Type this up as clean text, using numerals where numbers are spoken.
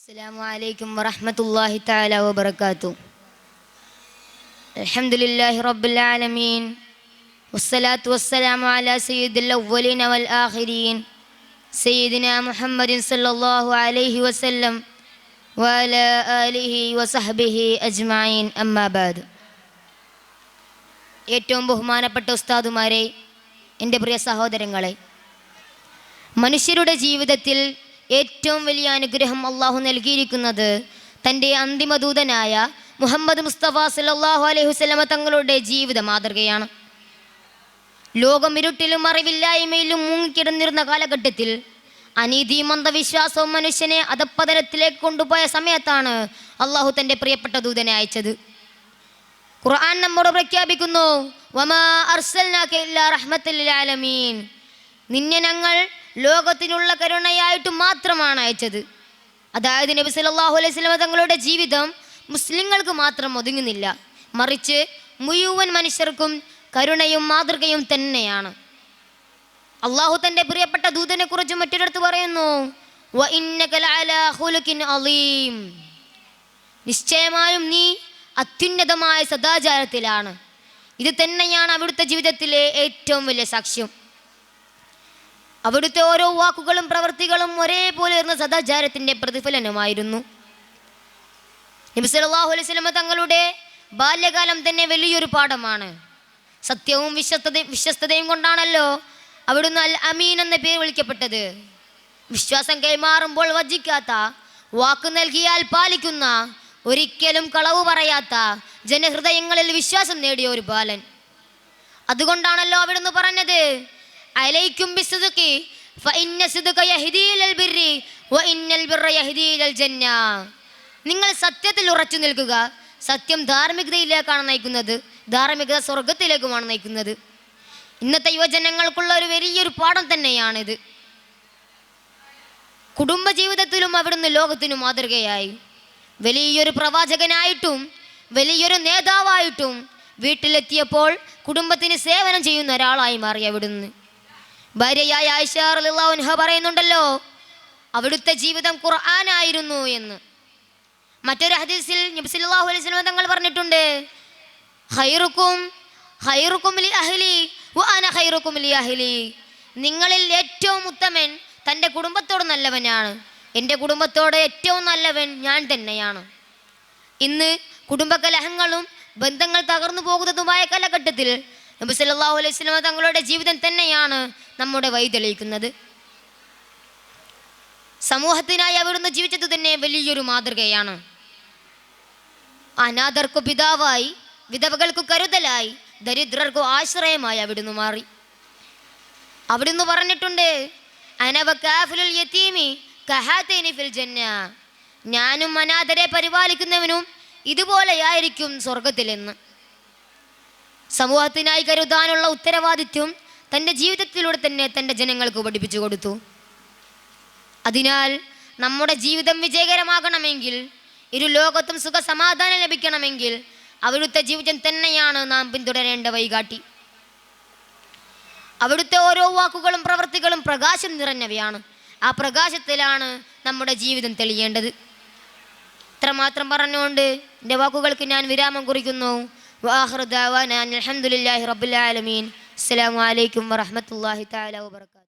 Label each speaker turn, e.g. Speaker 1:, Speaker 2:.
Speaker 1: السلام عليكم ورحمة الله تعالى وبركاته. الحمد لله رب العالمين والصلاة والسلام على سيد الأولين والآخرين سيدنا محمد صلى الله عليه وسلم وعلى آله وصحبه أجمعين أما بعد. ഏറ്റവും ബഹുമാനപ്പെട്ട ഉസ്താദുമാരെ, എൻ്റെ പ്രിയ സഹോദരങ്ങളെ, മനുഷ്യരുടെ ജീവിതത്തിൽ ഏറ്റവും വലിയ അനുഗ്രഹം അള്ളാഹു നൽകിയിരിക്കുന്നത് തൻ്റെ അന്തിമദൂതനായ മുഹമ്മദ് മുസ്തഫ സല്ലല്ലാഹു അലൈഹി വസല്ലമ തങ്ങളുടെ ജീവിത മാതൃകയാണ്. ലോകം ഇരുട്ടിലും അറിവില്ലായ്മയിലും മുങ്ങിക്കിടന്നിരുന്ന കാലഘട്ടത്തിൽ അനീതിയും അന്ധവിശ്വാസവും മനുഷ്യനെ അധപ്പതനത്തിലേക്ക് കൊണ്ടുപോയ സമയത്താണ് അള്ളാഹു തൻ്റെ പ്രിയപ്പെട്ട ദൂതനെ അയച്ചത്. ഖുർആൻ നമ്മോട് പ്രഖ്യാപിക്കുന്നു, വമാ അർസൽനാക ഇല്ലാ റഹ്മത്തൽ ലിൽ ആലമീൻ, നിന്നെ ഞങ്ങൾ ലോകത്തിനുള്ള കരുണയായിട്ട് മാത്രമാണ് അയച്ചത്. അതായത് നബി സല്ലല്ലാഹു അലൈഹി വസല്ലം തങ്ങളുടെ ജീവിതം മുസ്ലിങ്ങൾക്ക് മാത്രം ഒതുങ്ങുന്നില്ല, മറിച്ച് മുഴുവൻ മനുഷ്യർക്കും കരുണയും മാതൃകയും തന്നെയാണ്. അള്ളാഹു തൻ്റെ പ്രിയപ്പെട്ട ദൂതനെ കുറിച്ച് മറ്റൊരിടത്ത് പറയുന്നു, വ ഇന്നക ലഅലാ ഖുലുഖിൻ അളീം, നിശ്ചയമായും നീ അത്യുന്നതമായ സദാചാരത്തിലാണ്. ഇത് തന്നെയാണ് അവിടുത്തെ ജീവിതത്തിലെ ഏറ്റവും വലിയ സാക്ഷ്യം. അവിടുത്തെ ഓരോ വാക്കുകളും പ്രവൃത്തികളും ഒരേപോലെ ഇരുന്ന സദാചാരത്തിൻ്റെ പ്രതിഫലനമായിരുന്നു. നബി സല്ലല്ലാഹു അലൈഹി വസല്ലം തങ്ങളുടെ ബാല്യകാലം തന്നെ വലിയൊരു പാഠമാണ്. സത്യവും വിശ്വസ്തതയും കൊണ്ടാണല്ലോ അവിടുന്ന് അൽ അമീൻ എന്ന പേര് വിളിക്കപ്പെട്ടത്. വിശ്വാസം കൈമാറുമ്പോൾ വഞ്ചിക്കാത്ത, വാക്ക് നൽകിയാൽ പാലിക്കുന്ന, ഒരിക്കലും കളവ് പറയാത്ത, ജനഹൃദയങ്ങളിൽ വിശ്വാസം നേടിയ ഒരു ബാലൻ. അതുകൊണ്ടാണല്ലോ അവിടുന്ന് പറഞ്ഞത്, അലൈക്കും ബിസ്ദിഖി ഫഇന്ന സിദ്ഖ യഹ്ദീ ഇലൽ ബിർരി വഇന്നൽ ബിർറ യഹ്ദീ ഇലൽ ജന്ന. നിങ്ങൾ സത്യത്തിൽ ഉറച്ചു നിൽക്കുക. സത്യം ധാർമ്മികതയിലേക്കാണ് നയിക്കുന്നത്, ധാർമ്മികത സ്വർഗത്തിലേക്കുമാണ് നയിക്കുന്നത്. ഇന്നത്തെ യുവജനങ്ങൾക്കുള്ള ഒരു വലിയൊരു പാഠം തന്നെയാണിത്. കുടുംബജീവിതത്തിലും അവിടുന്ന് ലോകത്തിനു മാതൃകയായി. വലിയൊരു പ്രവാചകനായിട്ടും വലിയൊരു നേതാവായിട്ടും വീട്ടിലെത്തിയപ്പോൾ കുടുംബത്തിന് സേവനം ചെയ്യുന്ന ഒരാളായി മാറി അവിടുന്ന്. ഭാര്യയായ ആയിഷ റളിയല്ലാഹു അൻഹ പറയുന്നുണ്ടല്ലോ, അവിടുത്തെ ജീവിതം ഖുർആനായിരുന്നു എന്ന്. മറ്റൊരു ഹദീസിൽ നബി സല്ലല്ലാഹു അലൈഹി വസല്ലം തങ്ങൾ പറഞ്ഞിട്ടുണ്ട്, ഖൈറുക്കും ലി അഹ്ലി വ അന ഖൈറുക്കും ലി അഹ്ലി, നിങ്ങളിൽ ഏറ്റവും ഉത്തമൻ തൻ്റെ കുടുംബത്തോട് നല്ലവനാണ്, എൻ്റെ കുടുംബത്തോട് ഏറ്റവും നല്ലവൻ ഞാൻ തന്നെയാണ്. ഇന്ന് കുടുംബകലഹങ്ങളും ബന്ധങ്ങൾ തകർന്നു പോകുന്നതുമായ കാലഘട്ടത്തിൽ നബി സല്ലല്ലാഹു അലൈഹി വസല്ലം തങ്ങളുടെ ജീവിതം തന്നെയാണ് നമ്മുടെ വഴി തെളിയിക്കുന്നത്. സമൂഹത്തിനായി അവിടുന്ന് ജീവിച്ചത് തന്നെ വലിയൊരു മാതൃകയാണ്. അനാഥർക്കു പിതാവായി, വിധവകൾക്കു കരുതലായി, ദരിദ്രർക്കു ആശ്രയമായി അവിടുന്ന് മാറി. അവിടുന്ന് പറഞ്ഞിട്ടുണ്ട്, അന വകാഫിലുൽ യതീമി കഹാതൈനി ഫിൽ ജന്ന, ഞാനും അനാഥരെ പരിപാലിക്കുന്നവനും ഇതുപോലെയായിരിക്കും സ്വർഗത്തിലെന്ന്. സമൂഹത്തിനായി കരുതാനുള്ള ഉത്തരവാദിത്വം തൻ്റെ ജീവിതത്തിലൂടെ തന്നെ തൻ്റെ ജനങ്ങൾക്ക് പഠിപ്പിച്ചു കൊടുത്തു. അതിനാൽ നമ്മുടെ ജീവിതം വിജയകരമാകണമെങ്കിൽ, ഇരു ലോകത്തും സുഖസമാധാനം ലഭിക്കണമെങ്കിൽ അവിടുത്തെ ജീവിതം തന്നെയാണ് നാം പിന്തുടരേണ്ട വഴികാട്ടി. അവിടുത്തെ ഓരോ വാക്കുകളും പ്രവൃത്തികളും പ്രകാശം നിറഞ്ഞവയാണ്. ആ പ്രകാശത്തിലാണ് നമ്മുടെ ജീവിതം തെളിയേണ്ടത്. ഇത്രമാത്രം പറഞ്ഞുകൊണ്ട് എൻ്റെ വാക്കുകൾക്ക് ഞാൻ വിരാമം കുറിക്കുന്നു. വആഖിറു ദഅവാനാ അൽഹംദുലില്ലാഹി റബ്ബിൽ ആലമീൻ. അസ്സലാമു അലൈക്കും വറഹ്മത്തുള്ളാഹി തആല വബറകാതുഹു.